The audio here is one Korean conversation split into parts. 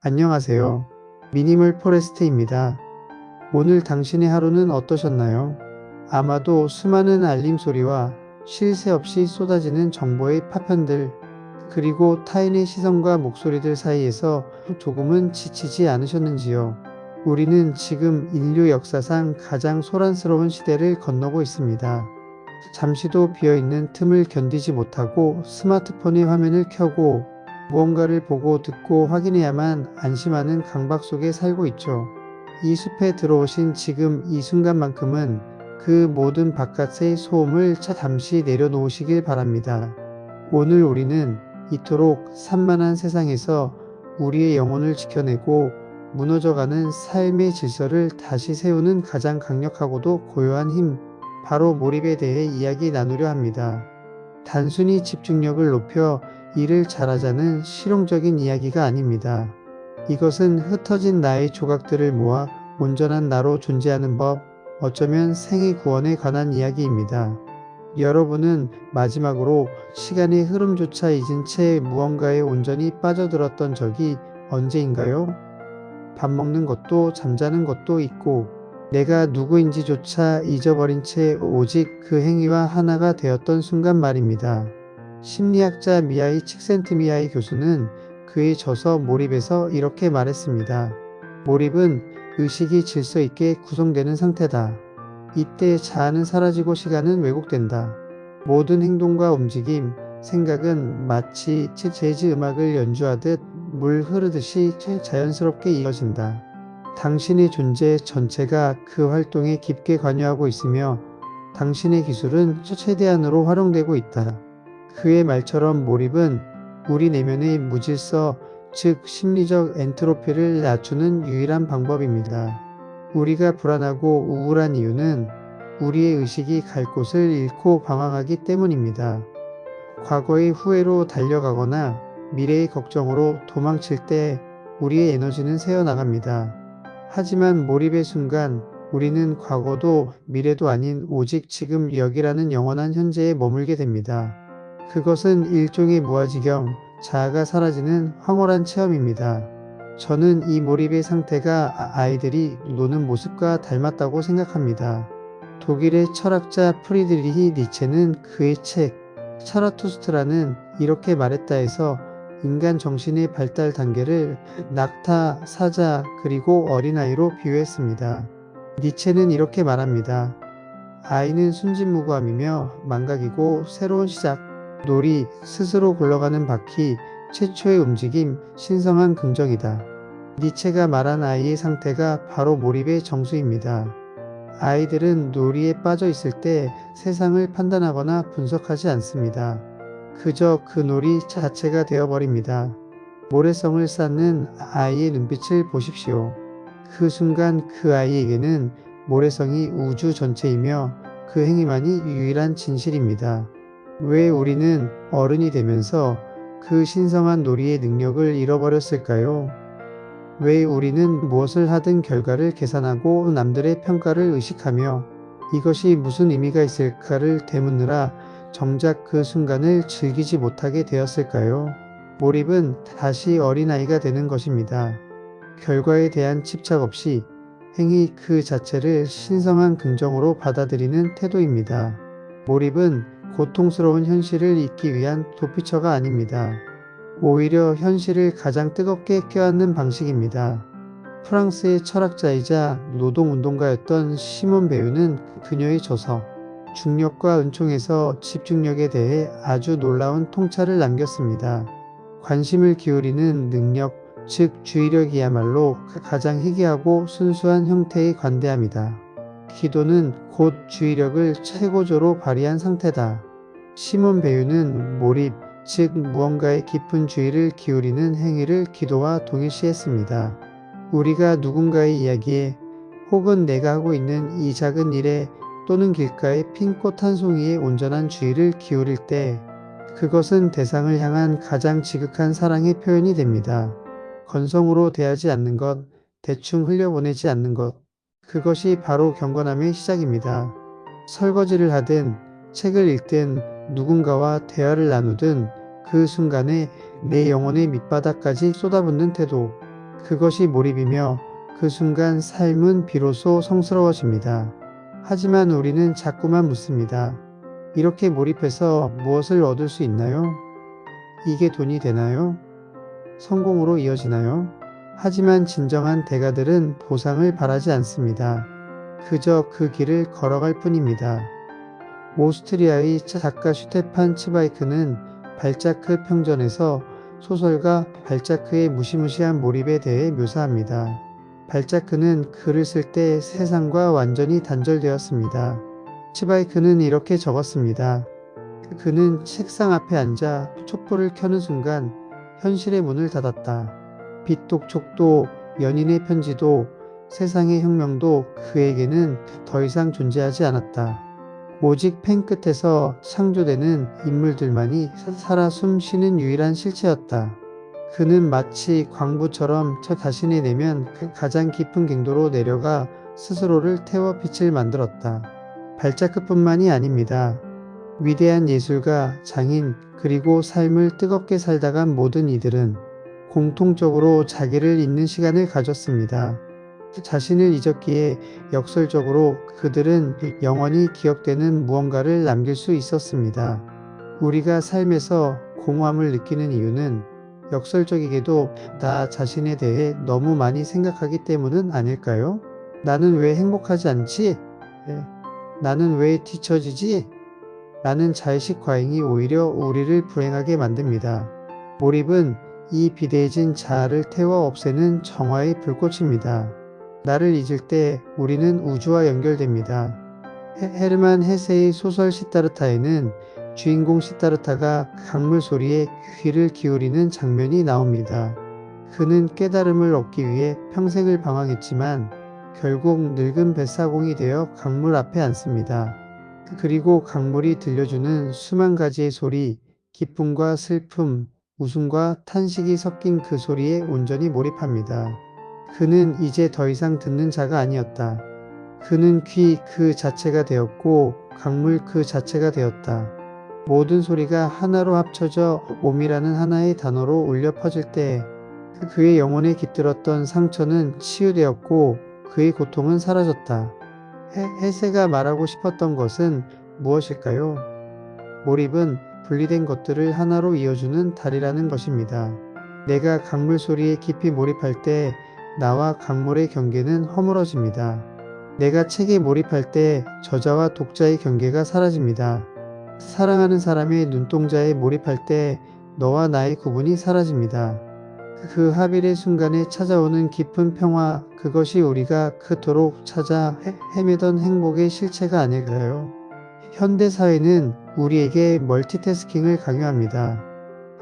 안녕하세요. 미니멀 포레스트입니다. 오늘 당신의 하루는 어떠셨나요? 아마도 수많은 알림 소리와 쉴 새 없이 쏟아지는 정보의 파편들, 그리고 타인의 시선과 목소리들 사이에서 조금은 지치지 않으셨는지요? 우리는 지금 인류 역사상 가장 소란스러운 시대를 건너고 있습니다. 잠시도 비어있는 틈을 견디지 못하고 스마트폰의 화면을 켜고 무언가를 보고 듣고 확인해야만 안심하는 강박 속에 살고 있죠. 이 숲에 들어오신 지금 이 순간만큼은 그 모든 바깥의 소음을 잠시 내려놓으시길 바랍니다. 오늘 우리는 이토록 산만한 세상에서 우리의 영혼을 지켜내고 무너져가는 삶의 질서를 다시 세우는 가장 강력하고도 고요한 힘, 바로 몰입에 대해 이야기 나누려 합니다. 단순히 집중력을 높여 일을 잘하자는 실용적인 이야기가 아닙니다. 이것은 흩어진 나의 조각들을 모아 온전한 나로 존재하는 법, 어쩌면 생애 구원에 관한 이야기입니다. 여러분은 마지막으로 시간의 흐름조차 잊은 채 무언가에 온전히 빠져들었던 적이 언제인가요? 밥 먹는 것도 잠자는 것도 잊고 내가 누구인지조차 잊어버린 채 오직 그 행위와 하나가 되었던 순간 말입니다. 심리학자 미하이 칙센트미하이 교수는 그의 저서 몰입에서 이렇게 말했습니다. 몰입은 의식이 질서 있게 구성되는 상태다. 이때 자아는 사라지고 시간은 왜곡된다. 모든 행동과 움직임, 생각은 마치 재즈 음악을 연주하듯 물 흐르듯이 자연스럽게 이어진다. 당신의 존재 전체가 그 활동에 깊게 관여하고 있으며 당신의 기술은 최대한으로 활용되고 있다. 그의 말처럼 몰입은 우리 내면의 무질서, 즉 심리적 엔트로피를 낮추는 유일한 방법입니다. 우리가 불안하고 우울한 이유는 우리의 의식이 갈 곳을 잃고 방황하기 때문입니다. 과거의 후회로 달려가거나 미래의 걱정으로 도망칠 때 우리의 에너지는 새어나갑니다. 하지만 몰입의 순간 우리는 과거도 미래도 아닌 오직 지금 여기라는 영원한 현재에 머물게 됩니다. 그것은 일종의 무아지경, 자아가 사라지는 황홀한 체험입니다. 저는 이 몰입의 상태가 아이들이 노는 모습과 닮았다고 생각합니다. 독일의 철학자 프리드리히 니체는 그의 책 차라투스트라는 이렇게 말했다 해서 인간 정신의 발달 단계를 낙타, 사자, 그리고 어린아이로 비유했습니다. 니체는 이렇게 말합니다. 아이는 순진무구함이며 망각이고 새로운 시작, 놀이, 스스로 굴러가는 바퀴, 최초의 움직임, 신성한 긍정이다. 니체가 말한 아이의 상태가 바로 몰입의 정수입니다. 아이들은 놀이에 빠져 있을 때 세상을 판단하거나 분석하지 않습니다. 그저 그 놀이 자체가 되어버립니다. 모래성을 쌓는 아이의 눈빛을 보십시오. 그 순간 그 아이에게는 모래성이 우주 전체이며 그 행위만이 유일한 진실입니다. 왜 우리는 어른이 되면서 그 신성한 놀이의 능력을 잃어버렸을까요? 왜 우리는 무엇을 하든 결과를 계산하고 남들의 평가를 의식하며 이것이 무슨 의미가 있을까를 되묻느라 정작 그 순간을 즐기지 못하게 되었을까요? 몰입은 다시 어린아이가 되는 것입니다. 결과에 대한 집착 없이 행위 그 자체를 신성한 긍정으로 받아들이는 태도입니다. 몰입은 고통스러운 현실을 잊기 위한 도피처가 아닙니다. 오히려 현실을 가장 뜨겁게 껴안는 방식입니다. 프랑스의 철학자이자 노동운동가였던 시몬 베유는 그녀의 저서 중력과 은총에서 집중력에 대해 아주 놀라운 통찰을 남겼습니다. 관심을 기울이는 능력, 즉 주의력이야말로 가장 희귀하고 순수한 형태의 관대함이다. 기도는 곧 주의력을 최고조로 발휘한 상태다. 시몬 베유는 몰입, 즉 무언가에 깊은 주의를 기울이는 행위를 기도와 동일시했습니다. 우리가 누군가의 이야기에 혹은 내가 하고 있는 이 작은 일에 또는 길가의 핀 꽃 한 송이에 온전한 주의를 기울일 때 그것은 대상을 향한 가장 지극한 사랑의 표현이 됩니다. 건성으로 대하지 않는 것, 대충 흘려보내지 않는 것, 그것이 바로 경건함의 시작입니다. 설거지를 하든 책을 읽든 누군가와 대화를 나누든 그 순간에 내 영혼의 밑바닥까지 쏟아붓는 태도, 그것이 몰입이며 그 순간 삶은 비로소 성스러워집니다. 하지만 우리는 자꾸만 묻습니다. 이렇게 몰입해서 무엇을 얻을 수 있나요? 이게 돈이 되나요? 성공으로 이어지나요? 하지만 진정한 대가들은 보상을 바라지 않습니다. 그저 그 길을 걸어갈 뿐입니다. 오스트리아의 작가 슈테판 츠바이크는 발자크 평전에서 소설가 발자크의 무시무시한 몰입에 대해 묘사합니다. 발자크는 글을 쓸 때 세상과 완전히 단절되었습니다. 츠바이크는 이렇게 적었습니다. 그는 책상 앞에 앉아 촛불을 켜는 순간 현실의 문을 닫았다. 빚독촉도 연인의 편지도 세상의 혁명도 그에게는 더 이상 존재하지 않았다. 오직 펜 끝에서 창조되는 인물들만이 살아 숨쉬는 유일한 실체였다. 그는 마치 광부처럼 저 자신의 내면 가장 깊은 갱도로 내려가 스스로를 태워 빛을 만들었다. 발자크뿐만이 아닙니다. 위대한 예술가, 장인, 그리고 삶을 뜨겁게 살다간 모든 이들은 공통적으로 자기를 잊는 시간을 가졌습니다. 자신을 잊었기에 역설적으로 그들은 영원히 기억되는 무언가를 남길 수 있었습니다. 우리가 삶에서 공허함을 느끼는 이유는 역설적이게도 나 자신에 대해 너무 많이 생각하기 때문은 아닐까요? 나는 왜 행복하지 않지? 나는 왜 뒤처지지? 라는 자의식 과잉이 오히려 우리를 불행하게 만듭니다. 몰입은 이 비대해진 자아를 태워 없애는 정화의 불꽃입니다. 나를 잊을 때 우리는 우주와 연결됩니다. 헤르만 헤세의 소설 시타르타에는 주인공 시타르타가 강물 소리에 귀를 기울이는 장면이 나옵니다. 그는 깨달음을 얻기 위해 평생을 방황했지만 결국 늙은 뱃사공이 되어 강물 앞에 앉습니다. 그리고 강물이 들려주는 수만 가지의 소리, 기쁨과 슬픔, 웃음과 탄식이 섞인 그 소리에 온전히 몰입합니다. 그는 이제 더 이상 듣는 자가 아니었다. 그는 귀 그 자체가 되었고 강물 그 자체가 되었다. 모든 소리가 하나로 합쳐져 몸이라는 하나의 단어로 울려 퍼질 때 그의 영혼에 깃들었던 상처는 치유되었고 그의 고통은 사라졌다. 헤세가 말하고 싶었던 것은 무엇일까요? 몰입은 분리된 것들을 하나로 이어주는 달이라는 것입니다. 내가 강물 소리에 깊이 몰입할 때 나와 강물의 경계는 허물어집니다. 내가 책에 몰입할 때 저자와 독자의 경계가 사라집니다. 사랑하는 사람의 눈동자에 몰입할 때 너와 나의 구분이 사라집니다. 그 합일의 순간에 찾아오는 깊은 평화, 그것이 우리가 그토록 찾아 헤매던 행복의 실체가 아닐까요? 현대사회는 우리에게 멀티태스킹을 강요합니다.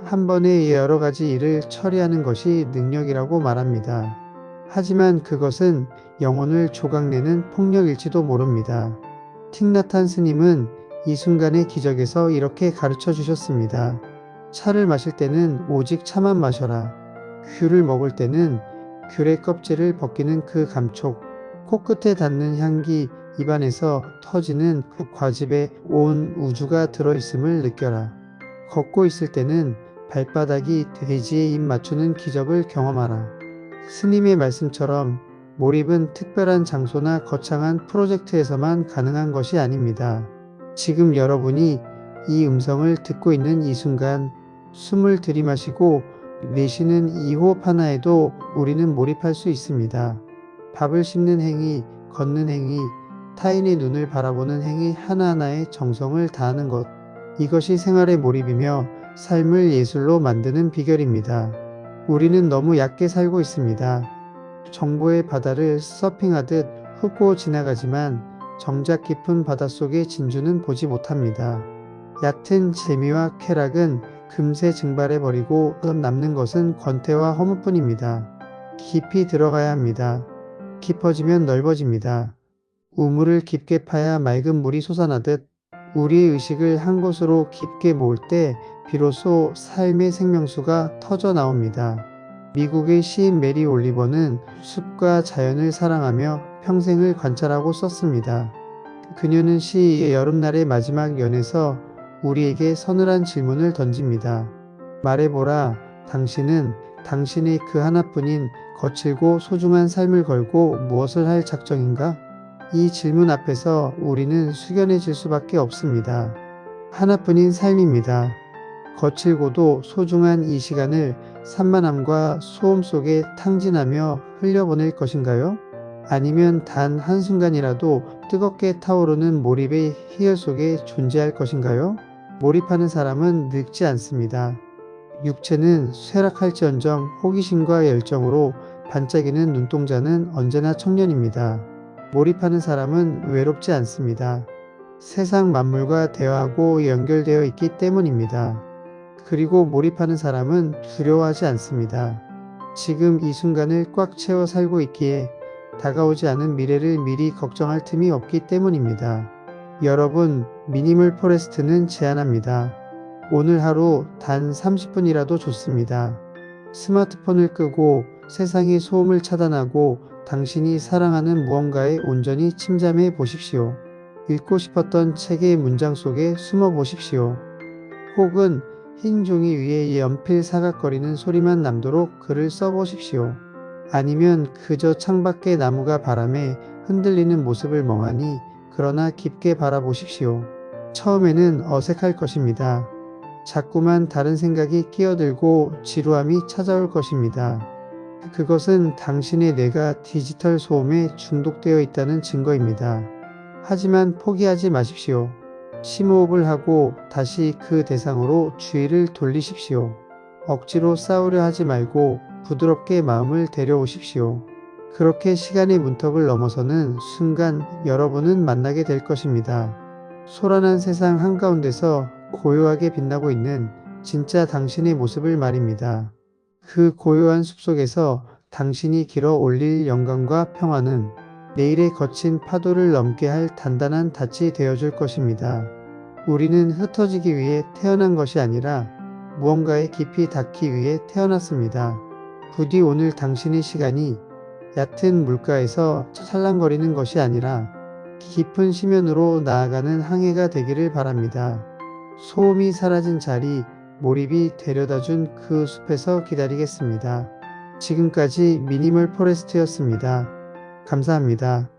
한 번에 여러 가지 일을 처리하는 것이 능력이라고 말합니다. 하지만 그것은 영혼을 조각내는 폭력일지도 모릅니다. 틱나탄 스님은 이 순간의 기적에서 이렇게 가르쳐 주셨습니다. 차를 마실 때는 오직 차만 마셔라. 귤을 먹을 때는 귤의 껍질을 벗기는 그 감촉, 코끝에 닿는 향기, 입안에서 터지는 그 과즙에 온 우주가 들어있음을 느껴라. 걷고 있을 때는 발바닥이 돼지의 입 맞추는 기적을 경험하라. 스님의 말씀처럼 몰입은 특별한 장소나 거창한 프로젝트에서만 가능한 것이 아닙니다. 지금 여러분이 이 음성을 듣고 있는 이 순간 숨을 들이마시고 내쉬는 이 호흡 하나에도 우리는 몰입할 수 있습니다. 밥을 씹는 행위, 걷는 행위, 타인의 눈을 바라보는 행위 하나하나에 정성을 다하는 것. 이것이 생활의 몰입이며 삶을 예술로 만드는 비결입니다. 우리는 너무 얕게 살고 있습니다. 정보의 바다를 서핑하듯 훑고 지나가지만 정작 깊은 바닷속의 진주는 보지 못합니다. 얕은 재미와 쾌락은 금세 증발해버리고 남는 것은 권태와 허무뿐입니다. 깊이 들어가야 합니다. 깊어지면 넓어집니다. 우물을 깊게 파야 맑은 물이 솟아나듯 우리의 의식을 한 곳으로 깊게 모을 때 비로소 삶의 생명수가 터져 나옵니다. 미국의 시인 메리 올리버는 숲과 자연을 사랑하며 평생을 관찰하고 썼습니다. 그녀는 시의 여름날의 마지막 연에서 우리에게 서늘한 질문을 던집니다. 말해보라, 당신은 당신의 그 하나뿐인 거칠고 소중한 삶을 걸고 무엇을 할 작정인가? 이 질문 앞에서 우리는 숙연해질 수밖에 없습니다. 하나뿐인 삶입니다. 거칠고도 소중한 이 시간을 산만함과 소음 속에 탕진하며 흘려보낼 것인가요? 아니면 단 한순간이라도 뜨겁게 타오르는 몰입의 희열 속에 존재할 것인가요? 몰입하는 사람은 늙지 않습니다. 육체는 쇠락할지언정 호기심과 열정으로 반짝이는 눈동자는 언제나 청년입니다. 몰입하는 사람은 외롭지 않습니다. 세상 만물과 대화하고 연결되어 있기 때문입니다. 그리고 몰입하는 사람은 두려워하지 않습니다. 지금 이 순간을 꽉 채워 살고 있기에 다가오지 않은 미래를 미리 걱정할 틈이 없기 때문입니다. 여러분, 미니멀 포레스트는 제안합니다. 오늘 하루 단 30분이라도 좋습니다. 스마트폰을 끄고 세상의 소음을 차단하고 당신이 사랑하는 무언가에 온전히 침잠해 보십시오. 읽고 싶었던 책의 문장 속에 숨어 보십시오. 혹은 흰 종이 위에 연필 사각거리는 소리만 남도록 글을 써보십시오. 아니면 그저 창밖의 나무가 바람에 흔들리는 모습을 멍하니 그러나 깊게 바라보십시오. 처음에는 어색할 것입니다. 자꾸만 다른 생각이 끼어들고 지루함이 찾아올 것입니다. 그것은 당신의 뇌가 디지털 소음에 중독되어 있다는 증거입니다. 하지만 포기하지 마십시오. 심호흡을 하고 다시 그 대상으로 주의를 돌리십시오. 억지로 싸우려 하지 말고 부드럽게 마음을 데려오십시오. 그렇게 시간의 문턱을 넘어서는 순간 여러분은 만나게 될 것입니다. 소란한 세상 한가운데서 고요하게 빛나고 있는 진짜 당신의 모습을 말입니다. 그 고요한 숲속에서 당신이 길어 올릴 영광과 평화는 내일의 거친 파도를 넘게 할 단단한 닻이 되어줄 것입니다. 우리는 흩어지기 위해 태어난 것이 아니라 무언가에 깊이 닿기 위해 태어났습니다. 부디 오늘 당신의 시간이 얕은 물가에서 찰랑거리는 것이 아니라 깊은 심연으로 나아가는 항해가 되기를 바랍니다. 소음이 사라진 자리, 몰입이 데려다준 그 숲에서 기다리겠습니다. 지금까지 미니멀 포레스트였습니다. 감사합니다.